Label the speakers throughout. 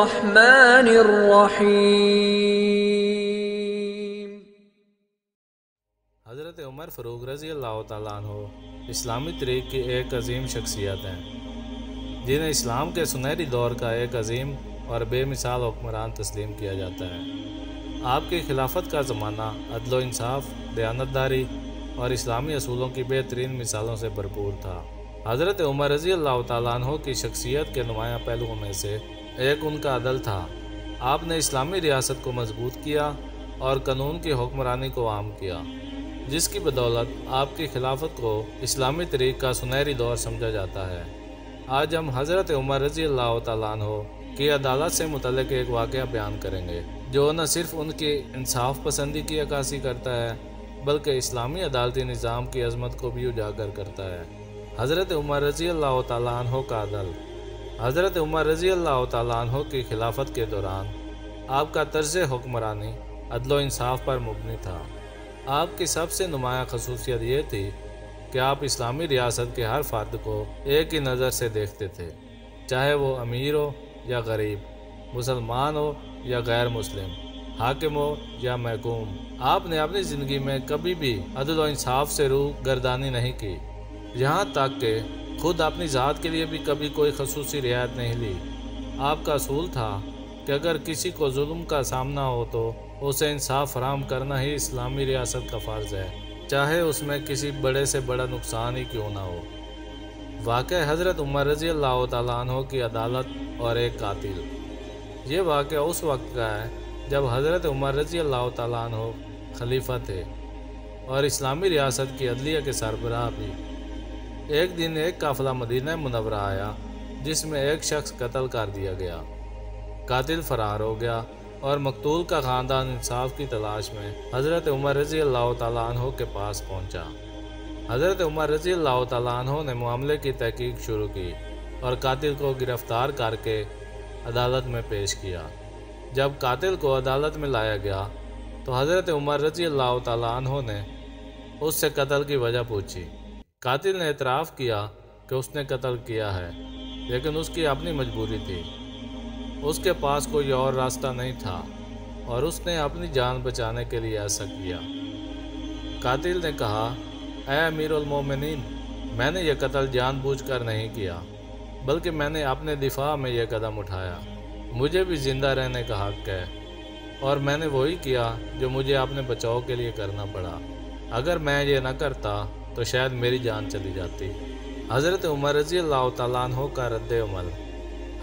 Speaker 1: الرحمن الرحیم۔
Speaker 2: حضرت عمر فاروق رضی اللہ تعالیٰ عنہ اسلامی تاریخ کی ایک عظیم شخصیت ہیں، جنہیں اسلام کے سنہری دور کا ایک عظیم اور بے مثال حکمران تسلیم کیا جاتا ہے۔ آپ کی خلافت کا زمانہ عدل و انصاف، دیانتداری اور اسلامی اصولوں کی بہترین مثالوں سے بھرپور تھا۔ حضرت عمر رضی اللہ تعالیٰ عنہ کی شخصیت کے نمایاں پہلوؤں میں سے ایک ان کا عدل تھا۔ آپ نے اسلامی ریاست کو مضبوط کیا اور قانون کی حکمرانی کو عام کیا، جس کی بدولت آپ کی خلافت کو اسلامی تاریخ کا سنہری دور سمجھا جاتا ہے۔ آج ہم حضرت عمر رضی اللہ تعالیٰ عنہ کی عدالت سے متعلق ایک واقعہ بیان کریں گے، جو نہ صرف ان کی انصاف پسندی کی عکاسی کرتا ہے بلکہ اسلامی عدالتی نظام کی عظمت کو بھی اجاگر کرتا ہے۔ حضرت عمر رضی اللہ تعالیٰ عنہ کا عدل۔ حضرت عمر رضی اللہ تعالیٰ عنہ کی خلافت کے دوران آپ کا طرز حکمرانی عدل و انصاف پر مبنی تھا۔ آپ کی سب سے نمایاں خصوصیت یہ تھی کہ آپ اسلامی ریاست کے ہر فرد کو ایک ہی نظر سے دیکھتے تھے، چاہے وہ امیر ہو یا غریب، مسلمان ہو یا غیر مسلم، حاکم ہو یا محکوم۔ آپ نے اپنی زندگی میں کبھی بھی عدل و انصاف سے روح گردانی نہیں کی، یہاں تک کہ خود اپنی ذات کے لیے بھی کبھی کوئی خصوصی رعایت نہیں لی۔ آپ کا اصول تھا کہ اگر کسی کو ظلم کا سامنا ہو تو اسے انصاف فراہم کرنا ہی اسلامی ریاست کا فرض ہے، چاہے اس میں کسی بڑے سے بڑا نقصان ہی کیوں نہ ہو۔ واقعہ حضرت عمر رضی اللہ تعالیٰ عنہ کی عدالت اور ایک قاتل۔ یہ واقعہ اس وقت کا ہے جب حضرت عمر رضی اللہ تعالیٰ عنہ خلیفہ تھے اور اسلامی ریاست کی عدلیہ کے سربراہ بھی۔ ایک دن ایک قافلہ مدینہ منورہ آیا جس میں ایک شخص قتل کر دیا گیا۔ قاتل فرار ہو گیا اور مقتول کا خاندان انصاف کی تلاش میں حضرت عمر رضی اللہ تعالیٰ عنہ کے پاس پہنچا۔ حضرت عمر رضی اللہ تعالیٰ عنہ نے معاملے کی تحقیق شروع کی اور قاتل کو گرفتار کر کے عدالت میں پیش کیا۔ جب قاتل کو عدالت میں لایا گیا تو حضرت عمر رضی اللہ تعالیٰ عنہ نے اس سے قتل کی وجہ پوچھی۔ قاتل نے اعتراف کیا کہ اس نے قتل کیا ہے، لیکن اس کی اپنی مجبوری تھی، اس کے پاس کوئی اور راستہ نہیں تھا اور اس نے اپنی جان بچانے کے لیے ایسا کیا۔ قاتل نے کہا، اے امیر المومنین، میں نے یہ قتل جان بوجھ کر نہیں کیا، بلکہ میں نے اپنے دفاع میں یہ قدم اٹھایا۔ مجھے بھی زندہ رہنے کا حق ہے اور میں نے وہی کیا جو مجھے اپنے بچاؤ کے لیے کرنا پڑا۔ اگر میں یہ نہ کرتا تو شاید میری جان چلی جاتی۔ حضرت عمر رضی اللہ تعالیٰ عنہ کا رد عمل۔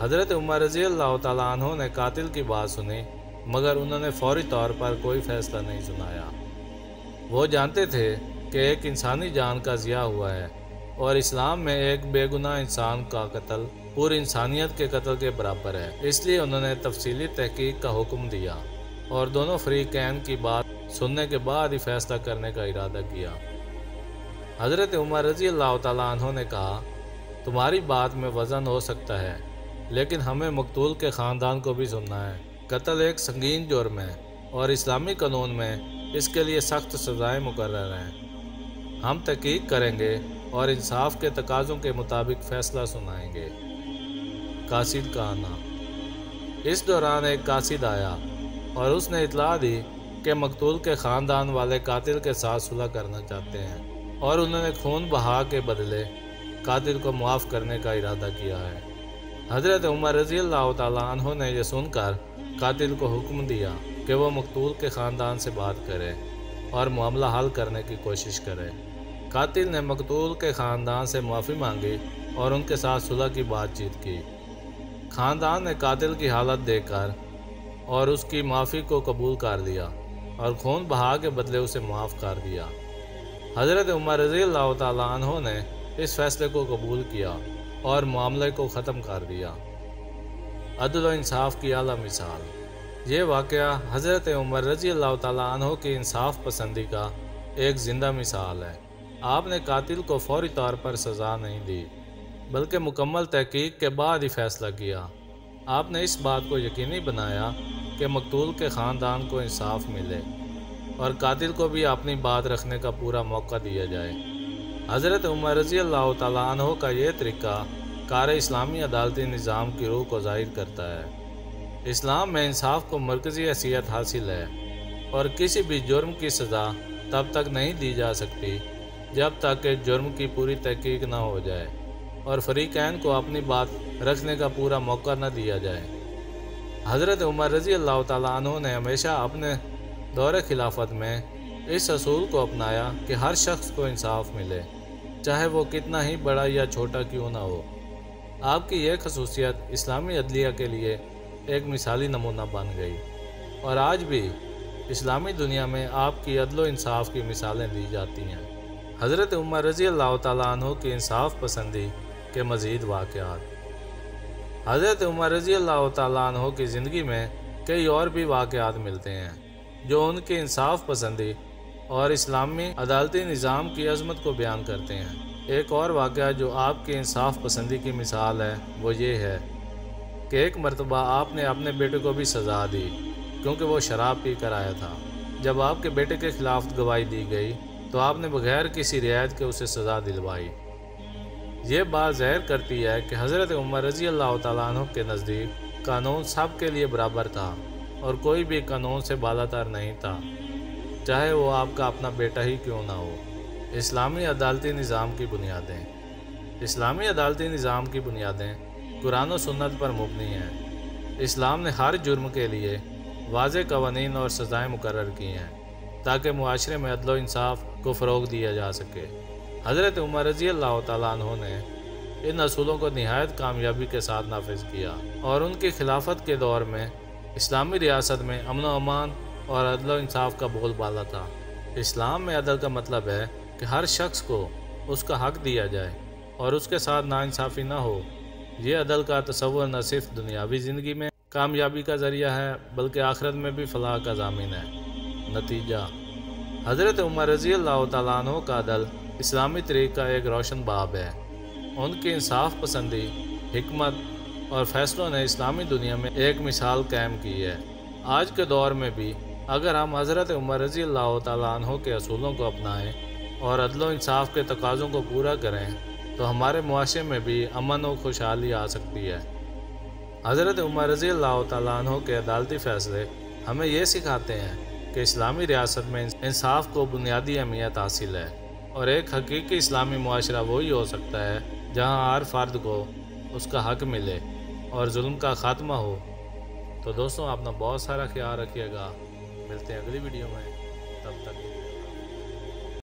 Speaker 2: حضرت عمر رضی اللہ تعالیٰ عنہ نے قاتل کی بات سنی، مگر انہوں نے فوری طور پر کوئی فیصلہ نہیں سنایا۔ وہ جانتے تھے کہ ایک انسانی جان کا ضیاع ہوا ہے اور اسلام میں ایک بے گناہ انسان کا قتل پوری انسانیت کے قتل کے برابر ہے۔ اس لیے انہوں نے تفصیلی تحقیق کا حکم دیا اور دونوں فریقین کی بات سننے کے بعد ہی فیصلہ کرنے کا ارادہ کیا۔ حضرت عمر رضی اللہ تعالیٰ عنہ نے کہا، تمہاری بات میں وزن ہو سکتا ہے، لیکن ہمیں مقتول کے خاندان کو بھی سننا ہے۔ قتل ایک سنگین جرم ہے اور اسلامی قانون میں اس کے لیے سخت سزائیں مقرر ہیں۔ ہم تحقیق کریں گے اور انصاف کے تقاضوں کے مطابق فیصلہ سنائیں گے۔ قاصد کا آنا۔ اس دوران ایک قاصد آیا اور اس نے اطلاع دی کہ مقتول کے خاندان والے قاتل کے ساتھ صلح کرنا چاہتے ہیں اور انہوں نے خون بہا کے بدلے قاتل کو معاف کرنے کا ارادہ کیا ہے۔ حضرت عمر رضی اللہ تعالیٰ عنہ نے یہ سن کر قاتل کو حکم دیا کہ وہ مقتول کے خاندان سے بات کرے اور معاملہ حل کرنے کی کوشش کرے۔ قاتل نے مقتول کے خاندان سے معافی مانگی اور ان کے ساتھ صلح کی بات چیت کی۔ خاندان نے قاتل کی حالت دیکھ کر اور اس کی معافی کو قبول کر لیا اور خون بہا کے بدلے اسے معاف کر دیا۔ حضرت عمر رضی اللہ تعالیٰ عنہ نے اس فیصلے کو قبول کیا اور معاملے کو ختم کر دیا۔ عدل و انصاف کی اعلیٰ مثال۔ یہ واقعہ حضرت عمر رضی اللہ تعالیٰ عنہ کی انصاف پسندی کا ایک زندہ مثال ہے۔ آپ نے قاتل کو فوری طور پر سزا نہیں دی، بلکہ مکمل تحقیق کے بعد ہی فیصلہ کیا۔ آپ نے اس بات کو یقینی بنایا کہ مقتول کے خاندان کو انصاف ملے اور قاتل کو بھی اپنی بات رکھنے کا پورا موقع دیا جائے۔ حضرت عمر رضی اللہ تعالیٰ عنہ کا یہ طریقہ کار اسلامی عدالتی نظام کی روح کو ظاہر کرتا ہے۔ اسلام میں انصاف کو مرکزی حیثیت حاصل ہے اور کسی بھی جرم کی سزا تب تک نہیں دی جا سکتی جب تک کہ جرم کی پوری تحقیق نہ ہو جائے اور فریقین کو اپنی بات رکھنے کا پورا موقع نہ دیا جائے۔ حضرت عمر رضی اللہ تعالیٰ عنہ نے ہمیشہ اپنے دور خلافت میں اس اصول کو اپنایا کہ ہر شخص کو انصاف ملے، چاہے وہ کتنا ہی بڑا یا چھوٹا کیوں نہ ہو۔ آپ کی یہ خصوصیت اسلامی عدلیہ کے لیے ایک مثالی نمونہ بن گئی اور آج بھی اسلامی دنیا میں آپ کی عدل و انصاف کی مثالیں دی جاتی ہیں۔ حضرت عمر رضی اللہ تعالیٰ عنہ کی انصاف پسندی کے مزید واقعات۔ حضرت عمر رضی اللہ تعالیٰ عنہ کی زندگی میں کئی اور بھی واقعات ملتے ہیں جو ان کی انصاف پسندی اور اسلامی عدالتی نظام کی عظمت کو بیان کرتے ہیں۔ ایک اور واقعہ جو آپ کی انصاف پسندی کی مثال ہے وہ یہ ہے کہ ایک مرتبہ آپ نے اپنے بیٹے کو بھی سزا دی کیونکہ وہ شراب پی کر آیا تھا۔ جب آپ کے بیٹے کے خلاف گواہی دی گئی تو آپ نے بغیر کسی رعایت کے اسے سزا دلوائی۔ یہ بات ظاہر کرتی ہے کہ حضرت عمر رضی اللہ تعالیٰ عنہ کے نزدیک قانون سب کے لیے برابر تھا اور کوئی بھی قانون سے بالاتر نہیں تھا، چاہے وہ آپ کا اپنا بیٹا ہی کیوں نہ ہو۔ اسلامی عدالتی نظام کی بنیادیں۔ اسلامی عدالتی نظام کی بنیادیں قرآن و سنت پر مبنی ہیں۔ اسلام نے ہر جرم کے لیے واضح قوانین اور سزائیں مقرر کی ہیں تاکہ معاشرے میں عدل و انصاف کو فروغ دیا جا سکے۔ حضرت عمر رضی اللہ تعالیٰ عنہ نے ان اصولوں کو نہایت کامیابی کے ساتھ نافذ کیا اور ان کی خلافت کے دور میں اسلامی ریاست میں امن و امان اور عدل و انصاف کا بول بالا تھا۔ اسلام میں عدل کا مطلب ہے کہ ہر شخص کو اس کا حق دیا جائے اور اس کے ساتھ ناانصافی نہ ہو۔ یہ عدل کا تصور نہ صرف دنیاوی زندگی میں کامیابی کا ذریعہ ہے بلکہ آخرت میں بھی فلاح کا ضامن ہے۔ نتیجہ: حضرت عمر رضی اللہ تعالیٰ عنہ کا عدل اسلامی تاریخ کا ایک روشن باب ہے۔ ان کی انصاف پسندی، حکمت اور فیصلوں نے اسلامی دنیا میں ایک مثال قائم کی ہے۔ آج کے دور میں بھی اگر ہم حضرت عمر رضی اللہ تعالیٰ عنہ کے اصولوں کو اپنائیں اور عدل و انصاف کے تقاضوں کو پورا کریں تو ہمارے معاشرے میں بھی امن و خوشحالی آ سکتی ہے۔ حضرت عمر رضی اللہ تعالیٰ عنہ کے عدالتی فیصلے ہمیں یہ سکھاتے ہیں کہ اسلامی ریاست میں انصاف کو بنیادی اہمیت حاصل ہے اور ایک حقیقی اسلامی معاشرہ وہی ہو سکتا ہے جہاں ہر فرد کو اس کا حق ملے اور ظلم کا خاتمہ ہو۔ تو دوستوں، اپنا بہت سارا خیال رکھیے گا، ملتے ہیں اگلی ویڈیو میں۔